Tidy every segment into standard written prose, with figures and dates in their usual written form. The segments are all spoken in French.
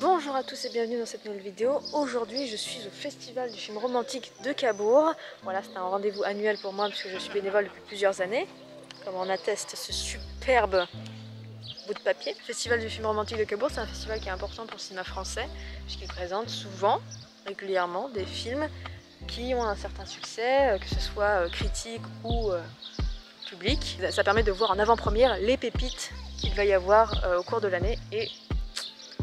Bonjour à tous et bienvenue dans cette nouvelle vidéo. Aujourd'hui je suis au festival du film romantique de Cabourg. Voilà, c'est un rendez-vous annuel pour moi puisque je suis bénévole depuis plusieurs années. Comme on atteste ce superbe bout de papier. Le festival du film romantique de Cabourg, c'est un festival qui est important pour le cinéma français puisqu'il présente souvent, régulièrement, des films qui ont un certain succès, que ce soit critique ou public. Ça permet de voir en avant-première les pépites qu'il va y avoir au cours de l'année et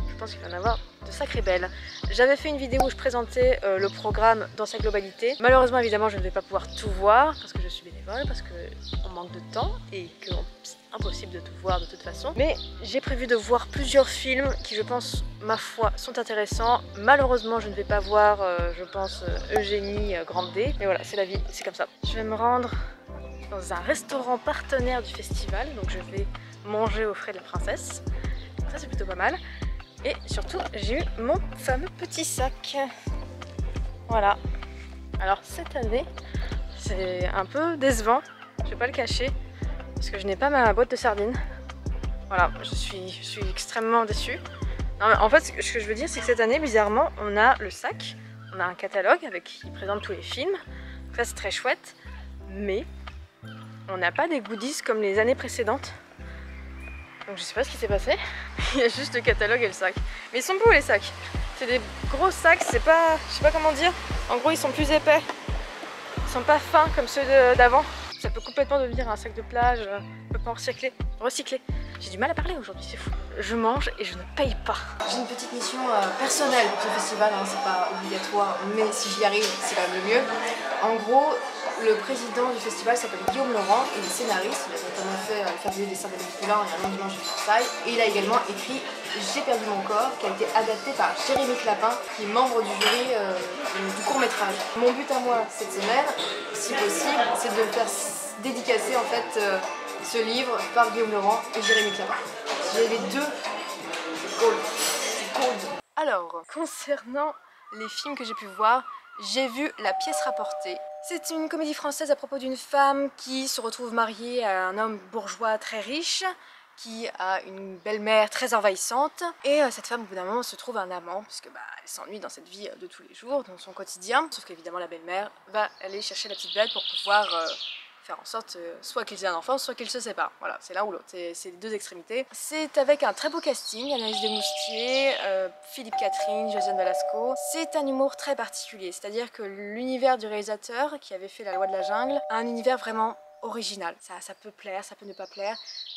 je pense qu'il va y en avoir de sacrées belles. J'avais fait une vidéo où je présentais le programme dans sa globalité. Malheureusement, évidemment, je ne vais pas pouvoir tout voir parce que je suis bénévole, parce qu'on manque de temps et que c'est impossible de tout voir de toute façon. Mais j'ai prévu de voir plusieurs films qui, je pense, ma foi, sont intéressants. Malheureusement, je ne vais pas voir, je pense, Eugénie Grandet. Mais voilà, c'est la vie, c'est comme ça. Je vais me rendre dans un restaurant partenaire du festival, donc je vais manger aux frais de la princesse. Ça, c'est plutôt pas mal. Et surtout, j'ai eu mon fameux petit sac. Voilà. Alors cette année, c'est un peu décevant, je vais pas le cacher, parce que je n'ai pas ma boîte de sardines. Voilà, je suis extrêmement déçue. Non, mais en fait, ce que je veux dire, c'est que cette année, bizarrement, on a le sac, on a un catalogue qui présente tous les films. Donc ça, c'est très chouette. Mais on n'a pas des goodies comme les années précédentes. Donc je sais pas ce qui s'est passé, il y a juste le catalogue et le sac. Mais ils sont beaux les sacs, c'est des gros sacs, c'est pas, je sais pas comment dire, en gros ils sont plus épais, ils sont pas fins comme ceux d'avant. Ça peut complètement devenir un sac de plage, on peut pas en recycler. J'ai du mal à parler aujourd'hui, c'est fou. Je mange et je ne paye pas. J'ai une petite mission personnelle pour ce festival, hein, c'est pas obligatoire, mais si j'y arrive, c'est quand même le mieux. En gros, le président du festival s'appelle Guillaume Laurent, il est scénariste, il a notamment fait Le Fabuleux destin d'Amélie Poulain et Un long dimanche de Versailles. Et il a également écrit J'ai perdu mon corps, qui a été adapté par Jérémy Clapin, qui est membre du jury du court-métrage. Mon but à moi cette semaine, si possible, c'est de le faire dédicacer en fait ce livre par Guillaume Laurent et Jérémy Clapin. Si j'avais deux, c'est gold. Alors, concernant les films que j'ai pu voir, j'ai vu La pièce rapportée. C'est une comédie française à propos d'une femme qui se retrouve mariée à un homme bourgeois très riche, qui a une belle-mère très envahissante. Et cette femme, au bout d'un moment, se trouve un amant, puisque elle s'ennuie dans cette vie de tous les jours, dans son quotidien. Sauf qu'évidemment, la belle-mère va aller chercher la petite bête pour pouvoir faire en sorte soit qu'ils aient un enfant, soit qu'ils se séparent. Voilà, c'est l'un ou l'autre, c'est les deux extrémités. C'est avec un très beau casting, Anaïs Desmoustiers, Philippe Catherine, Josiane Velasco. C'est un humour très particulier, c'est-à-dire que l'univers du réalisateur qui avait fait La Loi de la Jungle a un univers vraiment original. Ça peut plaire, ça peut ne pas plaire,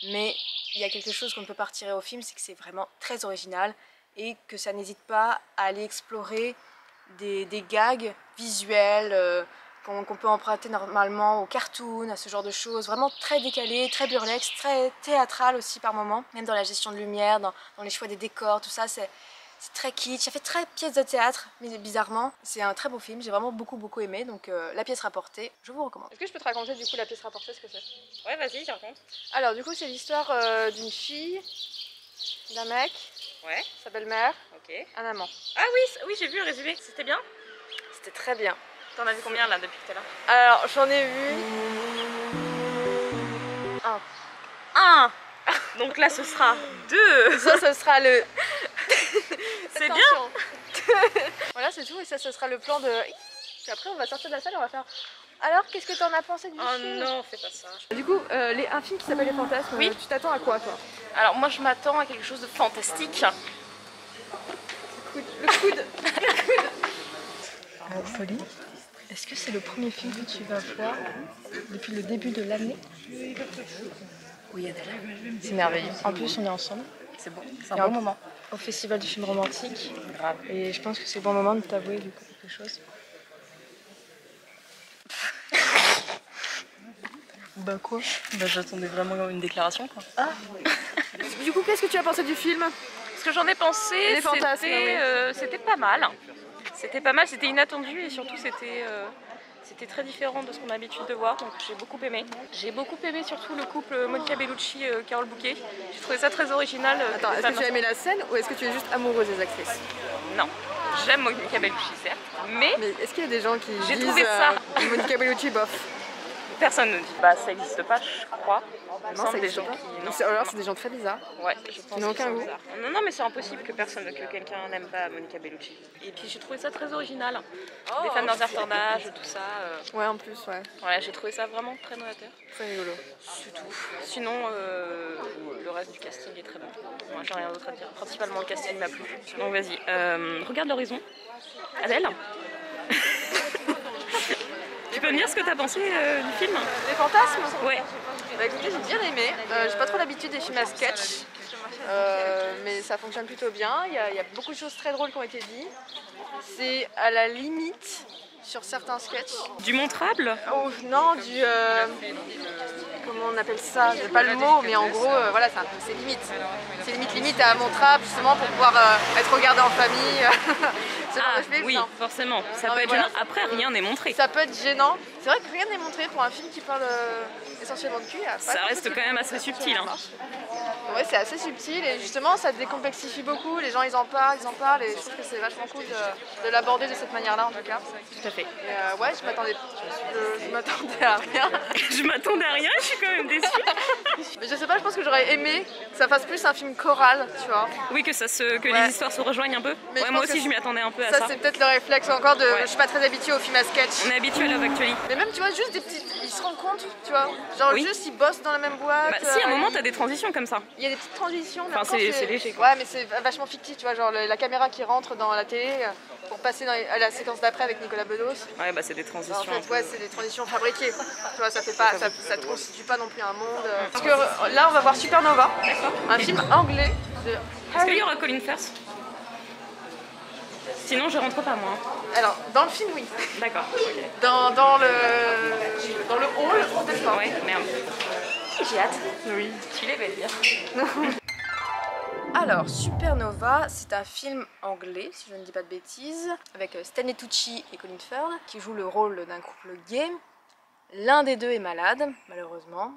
mais il y a quelque chose qu'on ne peut pas retirer au film, c'est que c'est vraiment très original et que ça n'hésite pas à aller explorer des gags visuels qu'on peut emprunter normalement au cartoon, à ce genre de choses, vraiment très décalé, très burlesque, très théâtral aussi par moments, même dans la gestion de lumière, dans les choix des décors, tout ça, c'est très kitsch, ça fait très pièce de théâtre, mais bizarrement, c'est un très beau film, j'ai vraiment beaucoup aimé, donc La pièce rapportée, je vous recommande. Est-ce que je peux te raconter du coup La pièce rapportée, ce que c'est? Ouais, vas-y, raconte. Alors du coup, c'est l'histoire d'une fille, d'un mec, Ouais. sa belle-mère, Ok. un amant. Ah oui, j'ai vu le résumé, c'était bien. C'était très bien. T'en as vu combien là depuis que t'es là? Alors, j'en ai vu... Un. Donc là, ce sera 2. Ça, ce sera le... C'est bien. Voilà, c'est tout, et ça, ce sera le plan de... Puis après, on va sortir de la salle et on va faire... Alors, qu'est-ce que t'en as pensé du Oh film? non, fais pas ça. Du coup, un film qui s'appelle Les Fantasmes, Oui. tu t'attends à quoi, toi? Alors moi, je m'attends à quelque chose de fantastique. Le coude. Folie. Est-ce que c'est le premier film que tu vas voir depuis le début de l'année? Oui, Adèle. C'est merveilleux. En plus, on est ensemble. C'est bon, c'est un bon moment. Au festival du film romantique. Grave. Et je pense que c'est le bon moment de t'avouer du coup quelque chose. Bah quoi? Bah j'attendais vraiment une déclaration quoi. Ah. Du coup, qu'est-ce que tu as pensé du film? Ce que j'en ai pensé, Les fantasmes, c'était pas mal. C'était pas mal, c'était inattendu et surtout c'était très différent de ce qu'on a l'habitude de voir, donc j'ai beaucoup aimé. J'ai beaucoup aimé surtout le couple Monica Bellucci Carole Bouquet. J'ai trouvé ça très original. Attends, est-ce que tu as aimé la scène ou est-ce que tu es juste amoureuse des actrices? Non, j'aime Monica Bellucci certes, mais est-ce qu'il y a des gens qui j'ai disent trouvé ça Monica Bellucci bof? Personne ne dit. Bah ça n'existe pas, je crois. Il me Non, semble ça des existe gens pas. qui... Non. Alors c'est des gens très bizarres. Ouais, je pense Ils n'ont aucun qu'ils sont goût. bizarres. Non, non, mais c'est impossible que quelqu'un n'aime pas Monica Bellucci. Et puis j'ai trouvé ça très original. Des fans d'un certain âge, tout ça. Ouais, en plus, ouais. Voilà, j'ai trouvé ça vraiment très novateur. C'est rigolo. C'est tout. Sinon, le reste du casting est très bon. Moi, j'ai rien d'autre à dire. Principalement, le casting m'a plu. Donc vas-y, regarde l'horizon. Adèle. Tu peux me dire ce que t'as pensé du film? Les fantasmes? Ouais. Bah écoutez, j'ai bien aimé. J'ai pas trop l'habitude des films à sketch. Mais ça fonctionne plutôt bien. Il y a beaucoup de choses très drôles qui ont été dites. C'est à la limite sur certains sketchs. Du montrable? Oh non, comment on appelle ça? J'ai pas le mot, mais en gros, voilà, c'est limite. C'est limite à montrable justement pour pouvoir être regardé en famille. Ah oui, forcément. Ça peut être gênant. Après, rien n'est montré. Ça peut être gênant. C'est vrai que rien n'est montré pour un film qui parle essentiellement de cul. Ça reste quand même assez subtil. Hein. Ouais, c'est assez subtil et justement ça décomplexifie beaucoup. Les gens ils en parlent et je trouve que c'est vachement cool de l'aborder de cette manière-là en tout cas. Tout à fait. Et ouais, je m'attendais à rien. Je m'attendais à rien, je suis quand même déçue. Mais je sais pas, je pense que j'aurais aimé que ça fasse plus un film choral, tu vois. Oui, que les histoires se rejoignent un peu. Ouais, moi aussi je m'y attendais un peu à ça. Ça c'est peut-être le réflexe encore de je suis pas très habituée aux films à sketch. On est habitué à Love Actually. Mais même tu vois juste des petites, ils se rencontrent, tu vois. Genre juste ils bossent dans la même boîte. Bah si à un moment t'as des transitions comme ça. Il y a des petites transitions. Enfin c'est léger quoi. Ouais mais c'est vachement fictif, tu vois, genre la caméra qui rentre dans la télé pour passer à la séquence d'après avec Nicolas Bedos. Ouais bah c'est des transitions. En fait ouais c'est des transitions fabriquées. Tu vois ça fait pas, ça te constitue pas non plus un monde. Parce que là on va voir Supernova, un film anglais de... Est-ce qu'il y aura Colin Firth? Sinon je rentre pas moi. Alors dans le film oui. D'accord. Okay. Dans le hall peut-être pas. Ouais merde. J'ai hâte. Oui. Tu les belle bien. Alors, Supernova, c'est un film anglais, si je ne dis pas de bêtises, avec Stanley Tucci et Colin Firth, qui jouent le rôle d'un couple gay. L'un des deux est malade, malheureusement,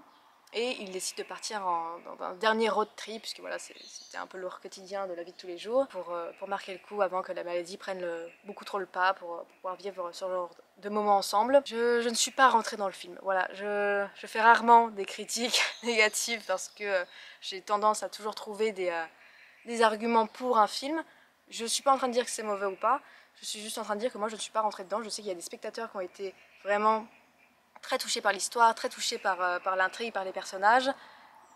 et ils décident de partir dans un dernier road trip, puisque voilà, c'était un peu leur quotidien de la vie de tous les jours, pour marquer le coup avant que la maladie prenne beaucoup trop le pas, pour pouvoir vivre ce genre de moments ensemble. Je ne suis pas rentrée dans le film, voilà, je fais rarement des critiques négatives, parce que j'ai tendance à toujours trouver des arguments pour un film. Je ne suis pas en train de dire que c'est mauvais ou pas, je suis juste en train de dire que moi je ne suis pas rentrée dedans. Je sais qu'il y a des spectateurs qui ont été vraiment très touchés par l'histoire, très touchés par l'intrigue, par les personnages.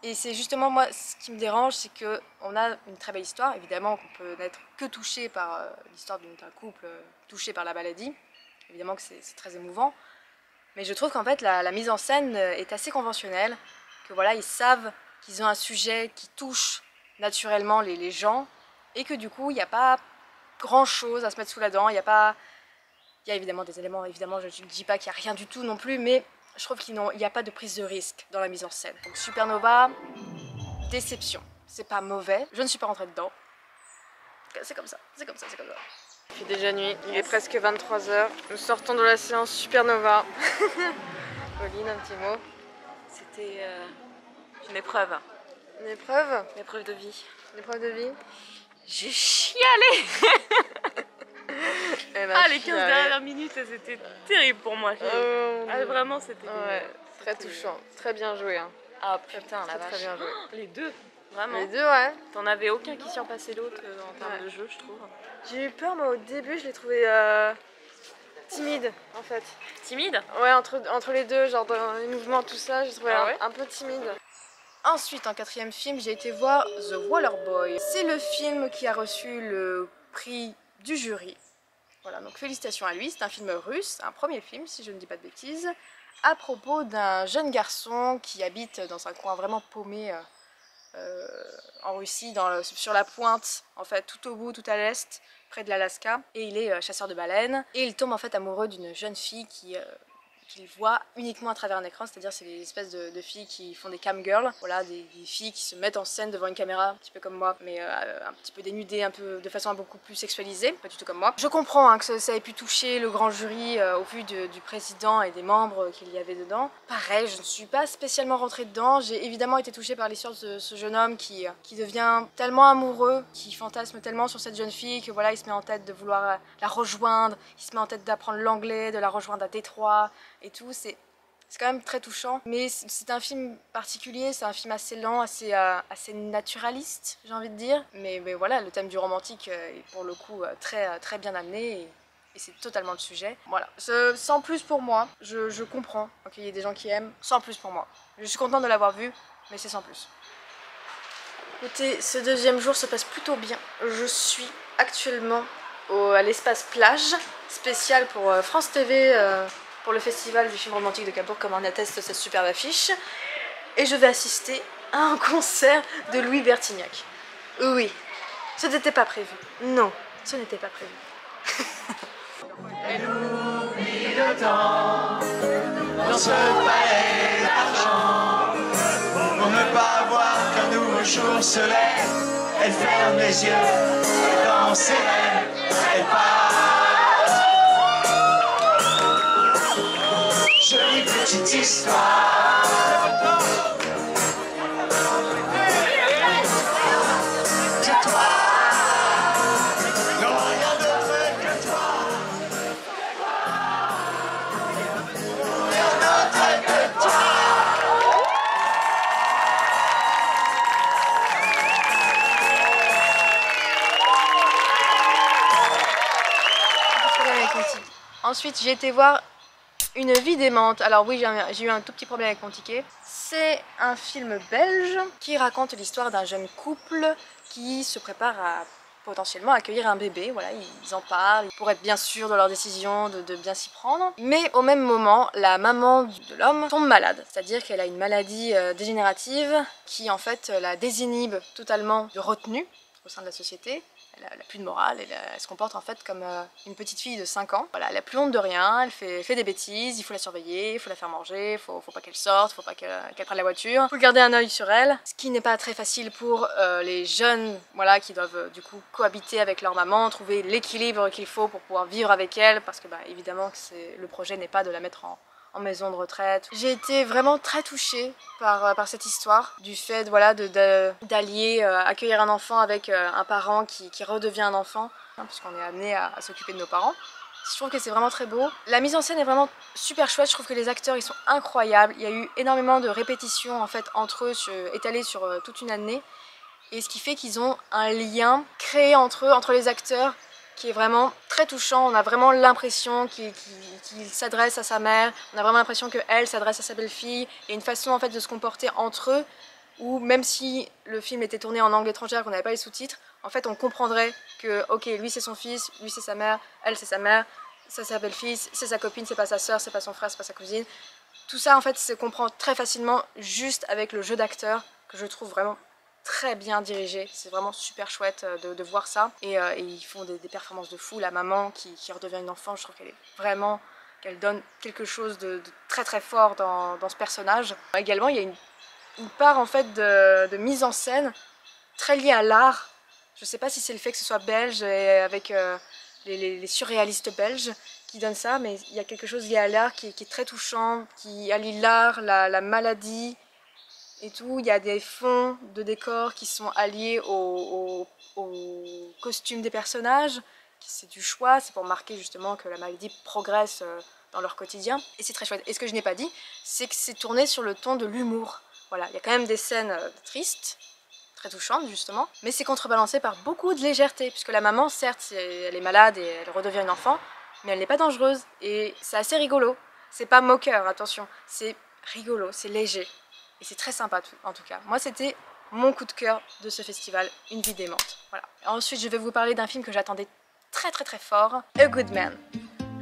Et c'est justement moi ce qui me dérange, c'est qu'on a une très belle histoire, évidemment qu'on peut n'être que touché par l'histoire d'un couple touché par la maladie, évidemment que c'est très émouvant. Mais je trouve qu'en fait la mise en scène est assez conventionnelle, que voilà, ils savent qu'ils ont un sujet qui touche naturellement les gens, et que du coup il n'y a pas grand chose à se mettre sous la dent. Il y a évidemment des éléments, évidemment je ne dis pas qu'il n'y a rien du tout non plus, mais je trouve qu'il n'y a pas de prise de risque dans la mise en scène. Donc Supernova, déception. C'est pas mauvais, je ne suis pas rentrée dedans. C'est comme ça, c'est comme ça, c'est comme ça. Il fait déjà nuit, il est presque 23 h. Nous sortons de la séance Supernova. Pauline, un petit mot. C'était une épreuve. Une épreuve? Une épreuve de vie. Une épreuve de vie? J'ai chialé. Les 15 dernières minutes, c'était terrible pour moi. Vraiment, c'était très touchant. Très bien joué. Hein. Ah putain, la vache. Très bien joué. Les deux, vraiment. Les deux, ouais. T'en avais aucun qui surpassait l'autre en termes de jeu, je trouve. J'ai eu peur, moi, au début, je l'ai trouvé timide, en fait. Timide? Ouais, entre les deux, genre dans les mouvements, tout ça, j'ai trouvé un peu timide. Ensuite, en quatrième film, j'ai été voir The Waterboy. C'est le film qui a reçu le prix du jury. Voilà, donc félicitations à lui. C'est un film russe, un premier film, si je ne dis pas de bêtises, à propos d'un jeune garçon qui habite dans un coin vraiment paumé en Russie, sur la pointe, en fait, tout au bout, tout à l'est, près de l'Alaska. Et il est chasseur de baleines. Et il tombe en fait amoureux d'une jeune fille qu'il voit uniquement à travers un écran, c'est-à-dire c'est des espèces de filles qui font des cam girls, voilà, des filles qui se mettent en scène devant une caméra, un petit peu comme moi, mais un petit peu dénudées, de façon beaucoup plus sexualisée, pas du tout comme moi. Je comprends hein, que ça ait pu toucher le grand jury au vu du président et des membres qu'il y avait dedans. Pareil, je ne suis pas spécialement rentrée dedans, j'ai évidemment été touchée par l'histoire de ce jeune homme qui devient tellement amoureux, qui fantasme tellement sur cette jeune fille que voilà, il se met en tête de vouloir la rejoindre, il se met en tête d'apprendre l'anglais, de la rejoindre à Détroit, et tout, C'est quand même très touchant, mais c'est un film particulier, c'est un film assez lent, assez naturaliste, j'ai envie de dire. Mais voilà, le thème du romantique est pour le coup très bien amené et c'est totalement le sujet. Voilà, sans plus pour moi, je comprends qu'il y ait des gens qui aiment, sans plus pour moi. Je suis contente de l'avoir vu, mais c'est sans plus. Écoutez, ce deuxième jour se passe plutôt bien. Je suis actuellement à l'espace plage, spécial pour France TV, pour le festival du film romantique de Cabourg, comme en atteste cette superbe affiche. Et je vais assister à un concert de Louis Bertignac. Oui, ce n'était pas prévu. Non, ce n'était pas prévu. Elle oublie le temps dans ce palais d'argent. Pour ne pas voir qu'un nouveau jour se lève, elle ferme les yeux et dans ses rêves, elle part. Jolie petite histoire. De toi. Non, rien d'autre que toi. Rien d'autre que toi. Ensuite, j'ai été voir Une vie d'aimante. Alors oui, j'ai eu un tout petit problème avec mon ticket. C'est un film belge qui raconte l'histoire d'un jeune couple qui se prépare à potentiellement accueillir un bébé. Voilà, ils en parlent pour être bien sûrs de leur décision, de bien s'y prendre. Mais au même moment, la maman de l'homme tombe malade. C'est-à-dire qu'elle a une maladie dégénérative qui en fait la désinhibe totalement de retenue au sein de la société. Elle a plus de morale, elle se comporte en fait comme une petite fille de 5 ans. Voilà, elle a plus honte de rien, elle fait des bêtises, il faut la surveiller, il faut la faire manger, faut pas qu'elle sorte, faut pas qu'elle prenne la voiture. Il faut garder un œil sur elle, ce qui n'est pas très facile pour les jeunes, voilà, qui doivent du coup cohabiter avec leur maman, trouver l'équilibre qu'il faut pour pouvoir vivre avec elle, parce que évidemment le projet n'est pas de la mettre en maison de retraite. J'ai été vraiment très touchée par cette histoire, du fait voilà, d'allier accueillir un enfant avec un parent qui redevient un enfant, hein, puisqu'on est amené à s'occuper de nos parents. Je trouve que c'est vraiment très beau. La mise en scène est vraiment super chouette, je trouve que les acteurs ils sont incroyables. Il y a eu énormément de répétitions en fait, entre eux, étalées sur toute une année, et ce qui fait qu'ils ont un lien créé entre eux, entre les acteurs, qui est vraiment très touchant. On a vraiment l'impression qu'il s'adresse à sa mère, on a vraiment l'impression qu'elle s'adresse à sa belle-fille, et une façon en fait de se comporter entre eux, où même si le film était tourné en langue étrangère, qu'on n'avait pas les sous-titres, en fait on comprendrait que ok, lui c'est son fils, lui c'est sa mère, elle c'est sa mère, c'est sa belle-fille, c'est sa copine, c'est pas sa soeur, c'est pas son frère, c'est pas sa cousine. Tout ça en fait se comprend très facilement juste avec le jeu d'acteur, que je trouve vraiment très bien dirigé. C'est vraiment super chouette de voir ça, et ils font des performances de fou. La maman qui redevient une enfant, je trouve qu'elle donne quelque chose de très très fort dans ce personnage. Également il y a une part en fait de mise en scène très liée à l'art. Je sais pas si c'est le fait que ce soit belge et avec les surréalistes belges qui donnent ça, mais il y a quelque chose lié à l'art qui est très touchant, qui allie l'art, la maladie et tout. Il y a des fonds de décors qui sont alliés au costume des personnages. C'est du choix, c'est pour marquer justement que la maladie progresse dans leur quotidien. Et c'est très chouette. Et ce que je n'ai pas dit, c'est que c'est tourné sur le ton de l'humour. Voilà, il y a quand même des scènes tristes, très touchantes justement, mais c'est contrebalancé par beaucoup de légèreté, puisque la maman, certes, elle est malade et elle redevient une enfant, mais elle n'est pas dangereuse. Et c'est assez rigolo. C'est pas moqueur, attention, c'est rigolo, c'est léger. Et c'est très sympa en tout cas. Moi c'était mon coup de cœur de ce festival, Une vie d'aimante. Voilà. Ensuite je vais vous parler d'un film que j'attendais très fort, A Good Man,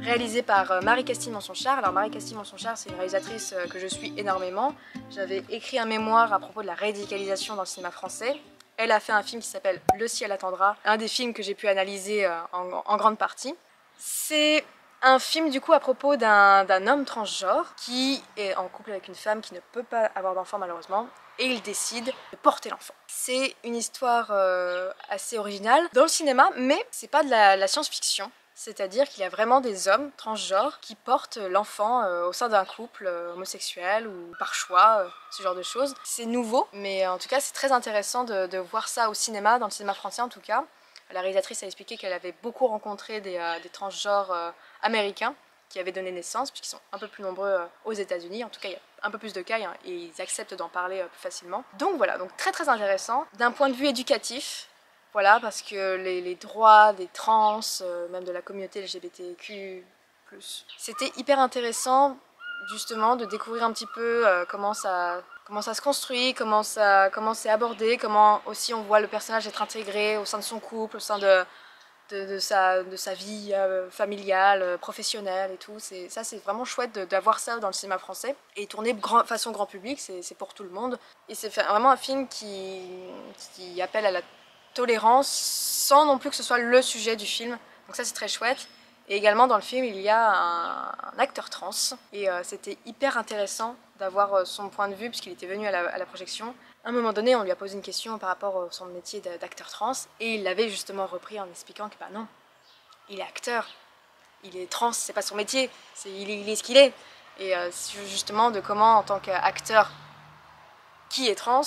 réalisé par Marie Castille Mensonchard. Alors Marie Castille Mensonchard, c'est une réalisatrice que je suis énormément. J'avais écrit un mémoire à propos de la radicalisation dans le cinéma français. Elle a fait un film qui s'appelle Le ciel attendra, un des films que j'ai pu analyser en grande partie. C'est un film du coup à propos d'un homme transgenre qui est en couple avec une femme qui ne peut pas avoir d'enfant malheureusement, et il décide de porter l'enfant. C'est une histoire assez originale dans le cinéma, mais c'est pas de la science-fiction. C'est-à-dire qu'il y a vraiment des hommes transgenres qui portent l'enfant au sein d'un couple homosexuel ou par choix, ce genre de choses. C'est nouveau, mais en tout cas c'est très intéressant de voir ça au cinéma, dans le cinéma français en tout cas. La réalisatrice a expliqué qu'elle avait beaucoup rencontré des transgenres américains qui avait donné naissance, puisqu'ils sont un peu plus nombreux aux États-Unis. En tout cas, il y a un peu plus de cas et ils acceptent d'en parler plus facilement. Donc voilà, donc très intéressant. D'un point de vue éducatif, voilà, parce que les droits des trans, même de la communauté LGBTQ+, c'était hyper intéressant justement de découvrir un petit peu comment ça se construit, comment c'est abordé, comment aussi on voit le personnage être intégré au sein de son couple, au sein de sa vie familiale, professionnelle et tout. Ça c'est vraiment chouette d'avoir ça dans le cinéma français. Et tourné façon grand public, c'est pour tout le monde. Et c'est vraiment un film qui appelle à la tolérance sans non plus que ce soit le sujet du film. Donc ça c'est très chouette. Et également dans le film il y a un acteur trans et c'était hyper intéressant d'avoir son point de vue puisqu'il était venu à la projection. À un moment donné on lui a posé une question par rapport à son métier d'acteur trans et il l'avait justement repris en expliquant que bah non, il est acteur, il est trans, c'est pas son métier, il est ce qu'il est. Et justement de comment en tant qu'acteur qui est trans,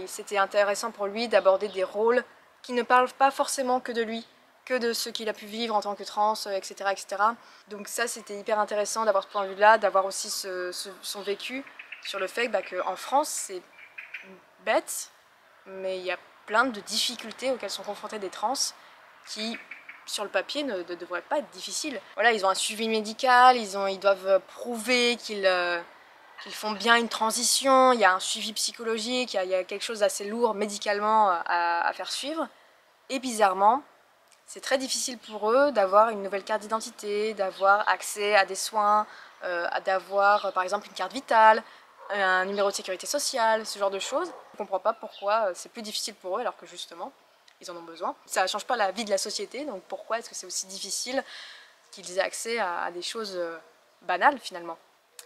c'était intéressant pour lui d'aborder des rôles qui ne parlent pas forcément que de lui, que de ce qu'il a pu vivre en tant que trans, etc. etc. Donc ça c'était hyper intéressant d'avoir ce point de vue là, d'avoir aussi son vécu sur le fait qu'en France c'est bête, mais il y a plein de difficultés auxquelles sont confrontés des trans qui sur le papier ne devraient pas être difficiles. Voilà, ils ont un suivi médical, ils doivent prouver qu'ils font bien une transition, il y a un suivi psychologique, il y a quelque chose d'assez lourd médicalement à faire suivre. Et bizarrement, c'est très difficile pour eux d'avoir une nouvelle carte d'identité, d'avoir accès à des soins, d'avoir par exemple une carte vitale, un numéro de sécurité sociale, ce genre de choses. Je ne comprends pas pourquoi c'est plus difficile pour eux alors que justement, ils en ont besoin. Ça ne change pas la vie de la société, donc pourquoi est-ce que c'est aussi difficile qu'ils aient accès à des choses banales finalement.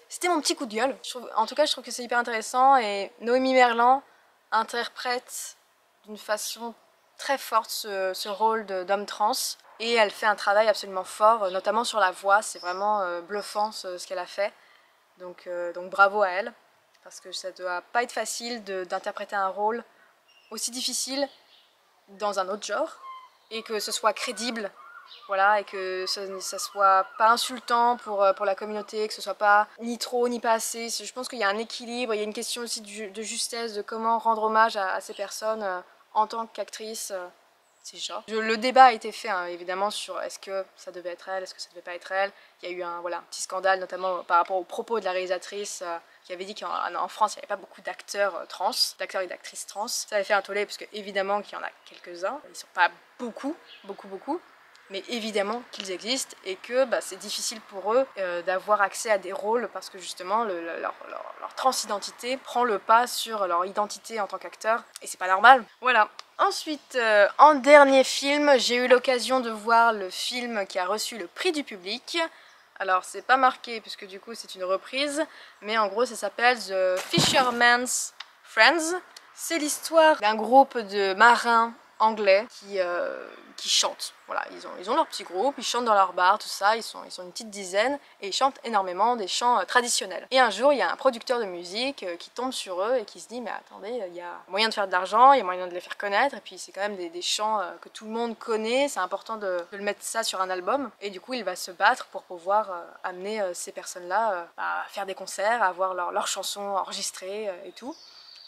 C'était mon petit coup de gueule. En tout cas, je trouve que c'est hyper intéressant et Noémie Merlan interprète d'une façon très forte ce rôle d'homme trans et elle fait un travail absolument fort, notamment sur la voix. C'est vraiment bluffant ce qu'elle a fait. Donc bravo à elle, parce que ça doit pas être facile d'interpréter un rôle aussi difficile dans un autre genre et que ce soit crédible. Voilà, et que ça soit pas insultant pour la communauté, que ce soit pas ni trop ni pas assez. Je pense qu'il y a un équilibre, il y a une question aussi de justesse, de comment rendre hommage à ces personnes en tant qu'actrice. C'est genre. Le débat a été fait évidemment sur est-ce que ça devait être elle, est-ce que ça devait pas être elle. Il y a eu un petit scandale notamment par rapport aux propos de la réalisatrice qui avait dit qu'en France il n'y avait pas beaucoup d'acteurs trans, d'acteurs et d'actrices trans. Ça avait fait un tollé parce que évidemment qu'il y en a quelques-uns, ils ne sont pas beaucoup, mais évidemment qu'ils existent et que c'est difficile pour eux d'avoir accès à des rôles parce que justement leur transidentité prend le pas sur leur identité en tant qu'acteur et c'est pas normal. Voilà. Ensuite, en dernier film, j'ai eu l'occasion de voir le film qui a reçu le prix du public. Alors c'est pas marqué puisque du coup c'est une reprise, mais en gros ça s'appelle The Fisherman's Friends. C'est l'histoire d'un groupe de marins anglais qui chantent. Voilà, ils ont leur petit groupe, ils chantent dans leur bar, tout ça, ils sont une petite dizaine et ils chantent énormément des chants traditionnels. Et un jour, il y a un producteur de musique qui tombe sur eux et qui se dit mais attendez, il y a moyen de faire de l'argent, il y a moyen de les faire connaître et puis c'est quand même des chants que tout le monde connaît, c'est important de le mettre ça sur un album. Et du coup, il va se battre pour pouvoir amener ces personnes-là à faire des concerts, à avoir leurs chansons enregistrées et tout.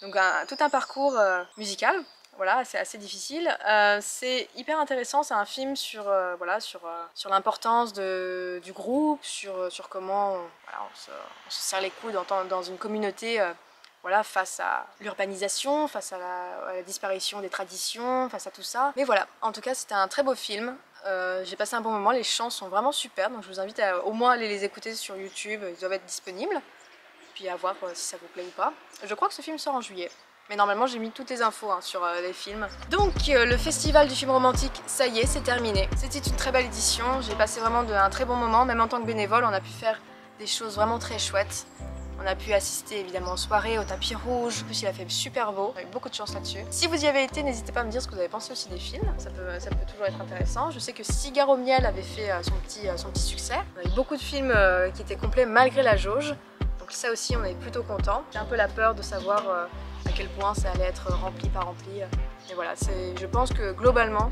Donc tout un parcours musical. Voilà, c'est assez difficile. C'est hyper intéressant, c'est un film sur l'importance du groupe, sur comment on se serre les coudes dans une communauté face à l'urbanisation, face à la disparition des traditions, face à tout ça. Mais voilà, en tout cas c'était un très beau film. J'ai passé un bon moment, les chants sont vraiment super, donc je vous invite à au moins aller les écouter sur YouTube, ils doivent être disponibles. Puis à voir si ça vous plaît ou pas. Je crois que ce film sort en juillet. Mais normalement j'ai mis toutes les infos sur les films. Donc le festival du film romantique, ça y est, c'est terminé. C'était une très belle édition, j'ai passé vraiment un très bon moment. Même en tant que bénévole, on a pu faire des choses vraiment très chouettes. On a pu assister évidemment aux soirées, au tapis rouge. En plus il a fait super beau, on a eu beaucoup de chance là-dessus. Si vous y avez été, n'hésitez pas à me dire ce que vous avez pensé aussi des films. Ça peut toujours être intéressant. Je sais que Cigare au miel avait fait son petit succès. On a eu beaucoup de films qui étaient complets malgré la jauge. Donc ça aussi on est plutôt content. J'ai un peu la peur de savoir à quel point ça allait être rempli par rempli. Et voilà, je pense que globalement,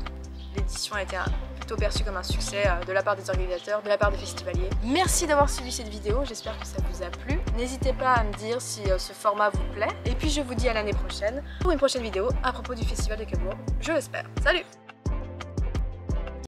l'édition a été plutôt perçue comme un succès de la part des organisateurs, de la part des festivaliers. Merci d'avoir suivi cette vidéo, j'espère que ça vous a plu. N'hésitez pas à me dire si ce format vous plaît. Et puis je vous dis à l'année prochaine pour une prochaine vidéo à propos du Festival de Cabourg, je l'espère. Salut!